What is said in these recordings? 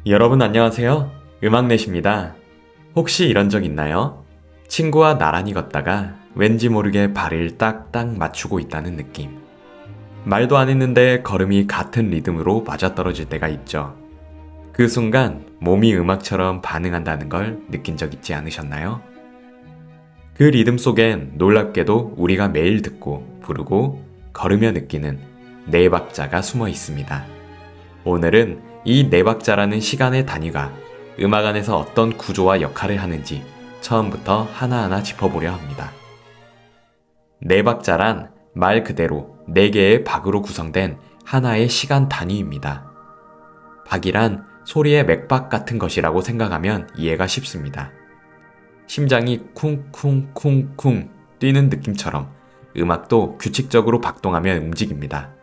여러분 안녕하세요. 음악넷입니다. 혹시 이런 적 있나요? 친구와 나란히 걷다가 왠지 모르게 발을 딱딱 맞추고 있다는 느낌. 말도 안 했는데 걸음이 같은 리듬으로 맞아떨어질 때가 있죠. 그 순간 몸이 음악처럼 반응한다는 걸 느낀 적 있지 않으셨나요? 그 리듬 속엔 놀랍게도 우리가 매일 듣고 부르고 걸으며 느끼는 네 박자가 숨어 있습니다. 오늘은 이 네 박자라는 시간의 단위가 음악 안에서 어떤 구조와 역할을 하는지 처음부터 하나하나 짚어보려 합니다. 네 박자란 말 그대로 네 개의 박으로 구성된 하나의 시간 단위입니다. 박이란 소리의 맥박 같은 것이라고 생각하면 이해가 쉽습니다. 심장이 쿵쿵쿵쿵 뛰는 느낌처럼 음악도 규칙적으로 박동하며 움직입니다.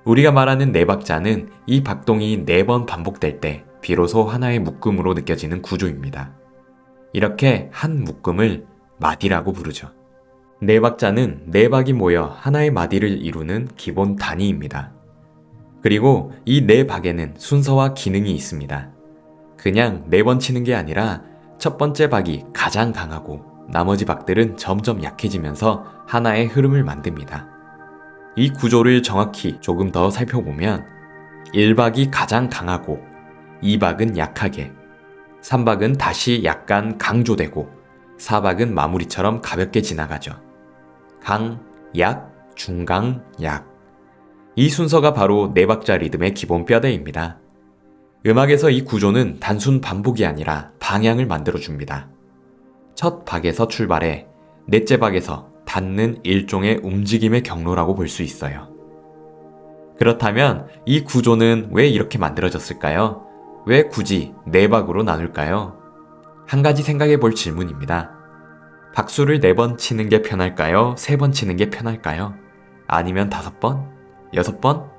우리가 말하는 네 박자는 이 박동이 4번 반복될 때 비로소 하나의 묶음으로 느껴지는 구조입니다. 이렇게 한 묶음을 마디라고 부르죠. 네 박자는 네 박이 모여 하나의 마디를 이루는 기본 단위입니다. 그리고 이 네 박에는 순서와 기능이 있습니다. 그냥 4번 치는 게 아니라 첫 번째 박이 가장 강하고 나머지 박들은 점점 약해지면서 하나의 흐름을 만듭니다. 이 구조를 정확히 조금 더 살펴보면 1박이 가장 강하고 2박은 약하게, 3박은 다시 약간 강조되고 4박은 마무리처럼 가볍게 지나가죠. 강, 약, 중강, 약. 이 순서가 바로 네 박자 리듬의 기본 뼈대입니다. 음악에서 이 구조는 단순 반복이 아니라 방향을 만들어줍니다. 첫 박에서 출발해 넷째 박에서 닿는 일종의 움직임의 경로라고 볼 수 있어요. 그렇다면 이 구조는 왜 이렇게 만들어졌을까요? 왜 굳이 네 박으로 나눌까요? 한 가지 생각해 볼 질문입니다. 박수를 4번 치는 게 편할까요? 3번 치는 게 편할까요? 아니면 5번? 6번?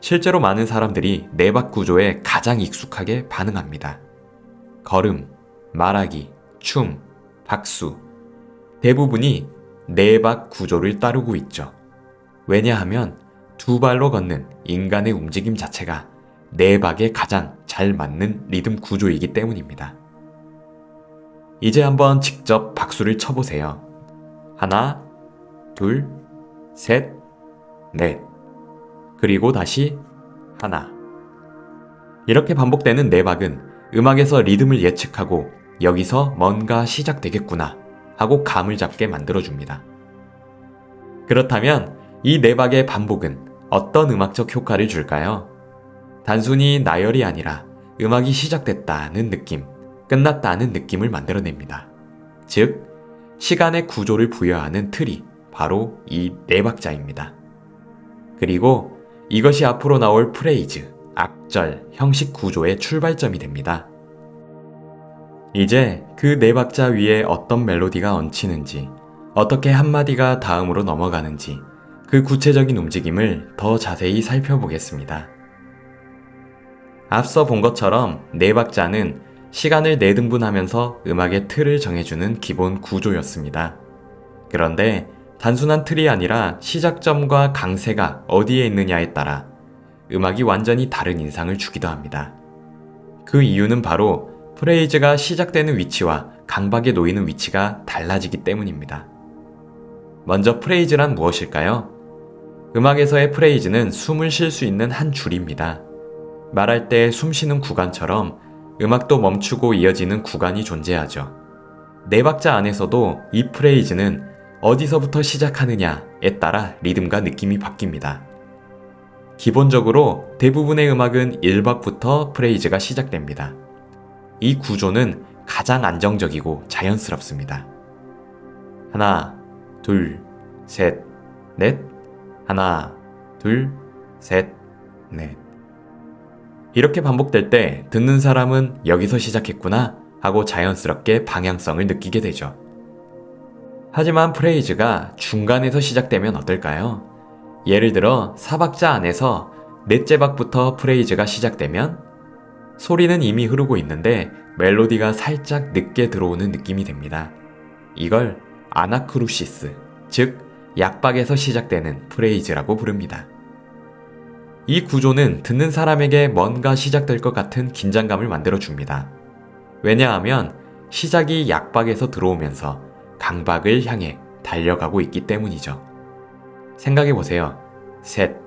실제로 많은 사람들이 네 박 구조에 가장 익숙하게 반응합니다. 걸음, 말하기, 춤, 박수. 대부분이 네 박 구조를 따르고 있죠. 왜냐하면 두 발로 걷는 인간의 움직임 자체가 네 박에 가장 잘 맞는 리듬 구조이기 때문입니다. 이제 한번 직접 박수를 쳐보세요. 하나, 둘, 셋, 넷. 그리고 다시 하나. 이렇게 반복되는 네 박은 음악에서 리듬을 예측하고 여기서 뭔가 시작되겠구나 하고 감을 잡게 만들어줍니다. 그렇다면 이 네 박의 반복은 어떤 음악적 효과를 줄까요? 단순히 나열이 아니라 음악이 시작됐다는 느낌, 끝났다는 느낌을 만들어냅니다. 즉, 시간의 구조를 부여하는 틀이 바로 이 네 박자입니다. 그리고 이것이 앞으로 나올 프레이즈, 악절, 형식 구조의 출발점이 됩니다. 이제 그 네 박자 위에 어떤 멜로디가 얹히는지, 어떻게 한마디가 다음으로 넘어가는지, 그 구체적인 움직임을 더 자세히 살펴보겠습니다. 앞서 본 것처럼 네 박자는 시간을 4등분하면서 음악의 틀을 정해주는 기본 구조였습니다. 그런데 단순한 틀이 아니라 시작점과 강세가 어디에 있느냐에 따라 음악이 완전히 다른 인상을 주기도 합니다. 그 이유는 바로 프레이즈가 시작되는 위치와 강박에 놓이는 위치가 달라지기 때문입니다. 먼저 프레이즈란 무엇일까요? 음악에서의 프레이즈는 숨을 쉴 수 있는 한 줄입니다. 말할 때 숨 쉬는 구간처럼 음악도 멈추고 이어지는 구간이 존재하죠. 네 박자 안에서도 이 프레이즈는 어디서부터 시작하느냐에 따라 리듬과 느낌이 바뀝니다. 기본적으로 대부분의 음악은 1박부터 프레이즈가 시작됩니다. 이 구조는 가장 안정적이고 자연스럽습니다. 하나, 둘, 셋, 넷. 하나, 둘, 셋, 넷. 이렇게 반복될 때 듣는 사람은 여기서 시작했구나 하고 자연스럽게 방향성을 느끼게 되죠. 하지만 프레이즈가 중간에서 시작되면 어떨까요? 예를 들어 4박자 안에서 넷째 박부터 프레이즈가 시작되면 소리는 이미 흐르고 있는데 멜로디가 살짝 늦게 들어오는 느낌이 됩니다. 이걸 아나크루시스, 즉 약박에서 시작되는 프레이즈라고 부릅니다. 이 구조는 듣는 사람에게 뭔가 시작될 것 같은 긴장감을 만들어줍니다. 왜냐하면 시작이 약박에서 들어오면서 강박을 향해 달려가고 있기 때문이죠. 생각해보세요. 셋,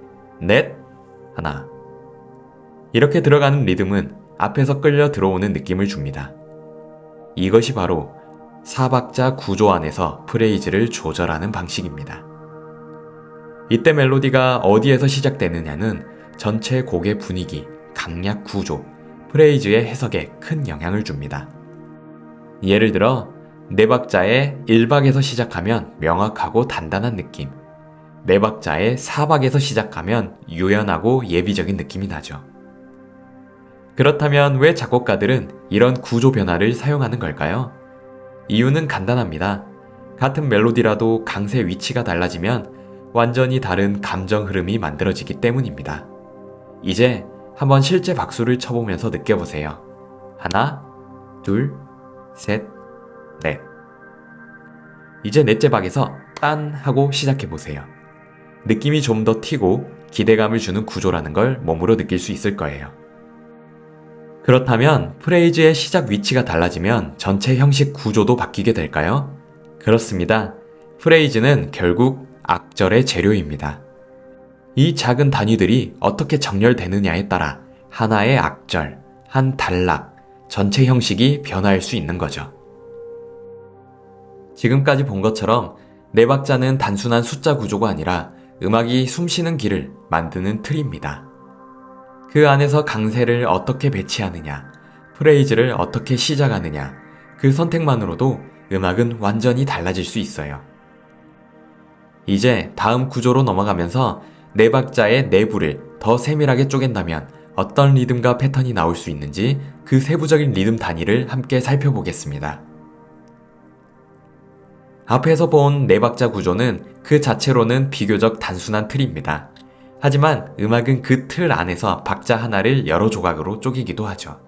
넷, 하나. 이렇게 들어가는 리듬은 앞에서 끌려 들어오는 느낌을 줍니다. 이것이 바로 4박자 구조 안에서 프레이즈를 조절하는 방식입니다. 이때 멜로디가 어디에서 시작되느냐는 전체 곡의 분위기, 강약 구조, 프레이즈의 해석에 큰 영향을 줍니다. 예를 들어 4박자의 1박에서 시작하면 명확하고 단단한 느낌, 4박자의 4박에서 시작하면 유연하고 예비적인 느낌이 나죠. 그렇다면 왜 작곡가들은 이런 구조 변화를 사용하는 걸까요? 이유는 간단합니다. 같은 멜로디라도 강세 위치가 달라지면 완전히 다른 감정 흐름이 만들어지기 때문입니다. 이제 한번 실제 박수를 쳐보면서 느껴보세요. 하나, 둘, 셋, 넷. 이제 넷째 박에서 딴 하고 시작해보세요. 느낌이 좀 더 튀고 기대감을 주는 구조라는 걸 몸으로 느낄 수 있을 거예요. 그렇다면 프레이즈의 시작 위치가 달라지면 전체 형식 구조도 바뀌게 될까요? 그렇습니다. 프레이즈는 결국 악절의 재료입니다. 이 작은 단위들이 어떻게 정렬되느냐에 따라 하나의 악절, 한 단락, 전체 형식이 변화할 수 있는 거죠. 지금까지 본 것처럼 4박자는 단순한 숫자 구조가 아니라 음악이 숨쉬는 길을 만드는 틀입니다. 그 안에서 강세를 어떻게 배치하느냐, 프레이즈를 어떻게 시작하느냐, 그 선택만으로도 음악은 완전히 달라질 수 있어요. 이제 다음 구조로 넘어가면서 4박자의 내부를 더 세밀하게 쪼갠다면 어떤 리듬과 패턴이 나올 수 있는지 그 세부적인 리듬 단위를 함께 살펴보겠습니다. 앞에서 본 4박자 구조는 그 자체로는 비교적 단순한 틀입니다. 하지만 음악은 그 틀 안에서 박자 하나를 여러 조각으로 쪼개기도 하죠.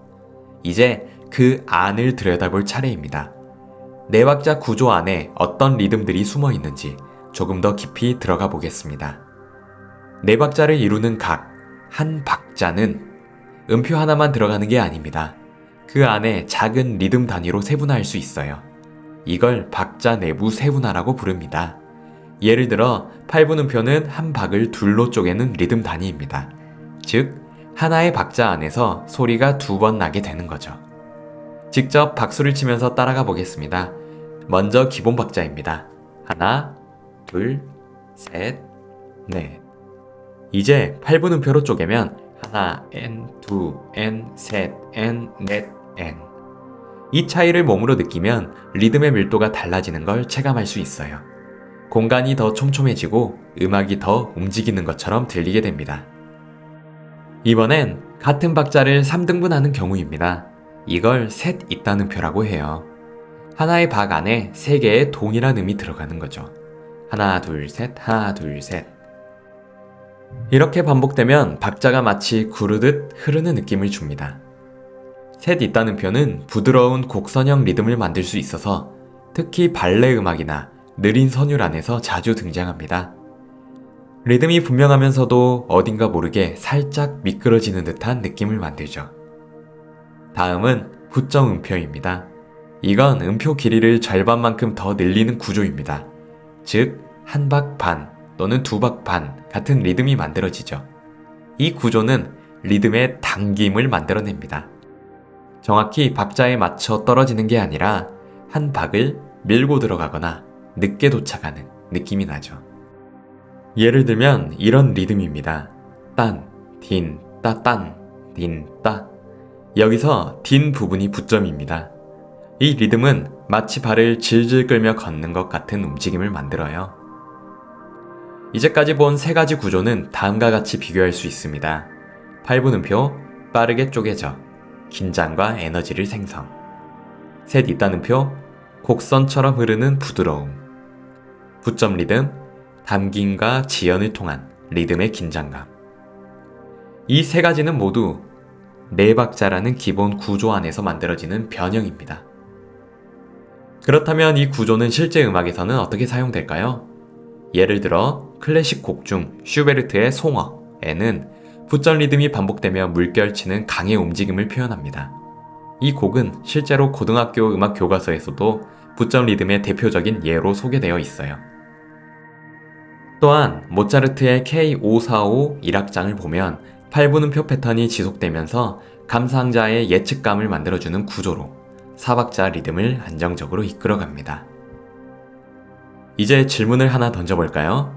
이제 그 안을 들여다볼 차례입니다. 4박자 구조 안에 어떤 리듬들이 숨어 있는지 조금 더 깊이 들어가 보겠습니다. 4박자를 이루는 각 한 박자는 음표 하나만 들어가는 게 아닙니다. 그 안에 작은 리듬 단위로 세분화할 수 있어요. 이걸 박자 내부 세분화라고 부릅니다. 예를 들어 8분 음표는 한 박을 둘로 쪼개는 리듬 단위입니다. 즉, 하나의 박자 안에서 소리가 2번 나게 되는 거죠. 직접 박수를 치면서 따라가 보겠습니다. 먼저 기본 박자입니다. 하나, 둘, 셋, 넷. 이제 8분 음표로 쪼개면 하나, N, 두, N, 셋, N, 넷, N. 이 차이를 몸으로 느끼면 리듬의 밀도가 달라지는 걸 체감할 수 있어요. 공간이 더 촘촘해지고 음악이 더 움직이는 것처럼 들리게 됩니다. 이번엔 같은 박자를 3등분하는 경우입니다. 이걸 셋 있다는 표라고 해요. 하나의 박 안에 3개의 동일한 음이 들어가는 거죠. 하나, 둘, 셋, 하나, 둘, 셋. 이렇게 반복되면 박자가 마치 구르듯 흐르는 느낌을 줍니다. 셋 있다는 표는 부드러운 곡선형 리듬을 만들 수 있어서 특히 발레 음악이나 느린 선율 안에서 자주 등장합니다. 리듬이 분명하면서도 어딘가 모르게 살짝 미끄러지는 듯한 느낌을 만들죠. 다음은 부정 음표입니다. 이건 음표 길이를 절반만큼 더 늘리는 구조입니다. 즉, 한 박 반 또는 2박 반 같은 리듬이 만들어지죠. 이 구조는 리듬의 당김을 만들어냅니다. 정확히 박자에 맞춰 떨어지는 게 아니라 한 박을 밀고 들어가거나 늦게 도착하는 느낌이 나죠. 예를 들면 이런 리듬입니다. 딴, 딘, 따, 딴, 딘, 따. 여기서 딘 부분이 부점입니다. 이 리듬은 마치 발을 질질 끌며 걷는 것 같은 움직임을 만들어요. 이제까지 본 3가지 구조는 다음과 같이 비교할 수 있습니다. 8분 음표, 빠르게 쪼개져, 긴장과 에너지를 생성. 셋 있다는 표, 곡선처럼 흐르는 부드러움. 부점 리듬, 담김과 지연을 통한 리듬의 긴장감. 이 3가지는 모두 4박자라는 기본 구조 안에서 만들어지는 변형입니다. 그렇다면 이 구조는 실제 음악에서는 어떻게 사용될까요? 예를 들어 클래식 곡 중 슈베르트의 송어에는 풋절 리듬이 반복되며 물결치는 강의 움직임을 표현합니다. 이 곡은 실제로 고등학교 음악 교과서에서도 풋절 리듬의 대표적인 예로 소개되어 있어요. 또한 모차르트의 K545 1악장을 보면 8분음표 패턴이 지속되면서 감상자의 예측감을 만들어주는 구조로 4박자 리듬을 안정적으로 이끌어갑니다. 이제 질문을 하나 던져볼까요?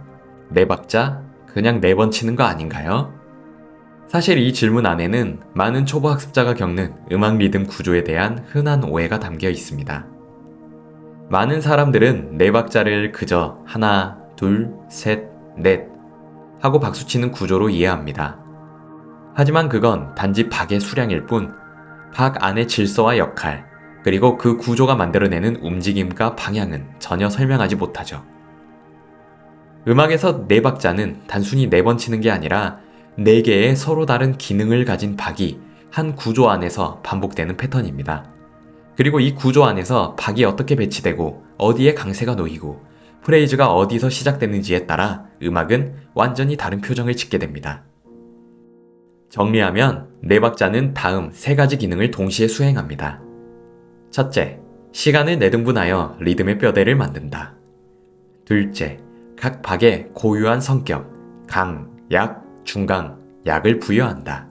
4박자? 그냥 4번 치는 거 아닌가요? 사실 이 질문 안에는 많은 초보 학습자가 겪는 음악 리듬 구조에 대한 흔한 오해가 담겨 있습니다. 많은 사람들은 4박자를 그저 하나, 둘, 셋, 넷 하고 박수치는 구조로 이해합니다. 하지만 그건 단지 박의 수량일 뿐, 박 안의 질서와 역할, 그리고 그 구조가 만들어내는 움직임과 방향은 전혀 설명하지 못하죠. 음악에서 4박자는 단순히 4번 치는 게 아니라 4개의 서로 다른 기능을 가진 박이 한 구조 안에서 반복되는 패턴입니다. 그리고 이 구조 안에서 박이 어떻게 배치되고 어디에 강세가 놓이고 프레이즈가 어디서 시작되는지에 따라 음악은 완전히 다른 표정을 짓게 됩니다. 정리하면 4박자는 다음 3가지 기능을 동시에 수행합니다. 첫째, 시간을 4등분하여 리듬의 뼈대를 만든다. 둘째, 각 박에 고유한 성격, 강, 약, 중강, 약을 부여한다.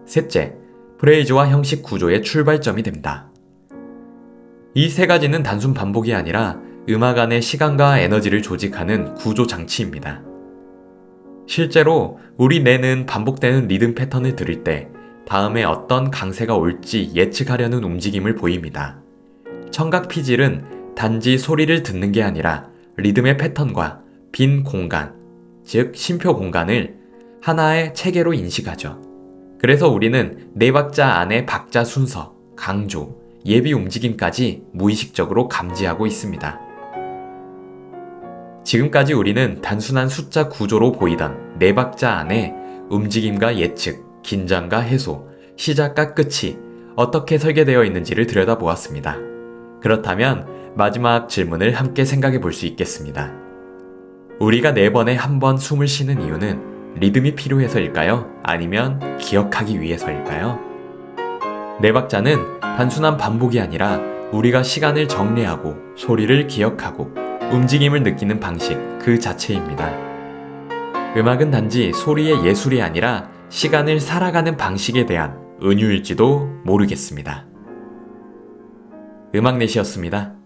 셋째, 프레이즈와 형식 구조의 출발점이 된다. 이 3가지는 단순 반복이 아니라 음악 안의 시간과 에너지를 조직하는 구조 장치입니다. 실제로 우리 뇌는 반복되는 리듬 패턴을 들을 때 다음에 어떤 강세가 올지 예측하려는 움직임을 보입니다. 청각 피질은 단지 소리를 듣는 게 아니라 리듬의 패턴과 빈 공간, 즉 심표 공간을 하나의 체계로 인식하죠. 그래서 우리는 4박자 안의 박자 순서, 강조, 예비 움직임까지 무의식적으로 감지하고 있습니다. 지금까지 우리는 단순한 숫자 구조로 보이던 4박자 안에 움직임과 예측, 긴장과 해소, 시작과 끝이 어떻게 설계되어 있는지를 들여다보았습니다. 그렇다면 마지막 질문을 함께 생각해 볼 수 있겠습니다. 우리가 4번에 한 번 숨을 쉬는 이유는 리듬이 필요해서일까요? 아니면 기억하기 위해서일까요? 4박자는 단순한 반복이 아니라 우리가 시간을 정리하고 소리를 기억하고 움직임을 느끼는 방식 그 자체입니다. 음악은 단지 소리의 예술이 아니라 시간을 살아가는 방식에 대한 은유일지도 모르겠습니다. 음악넷이었습니다.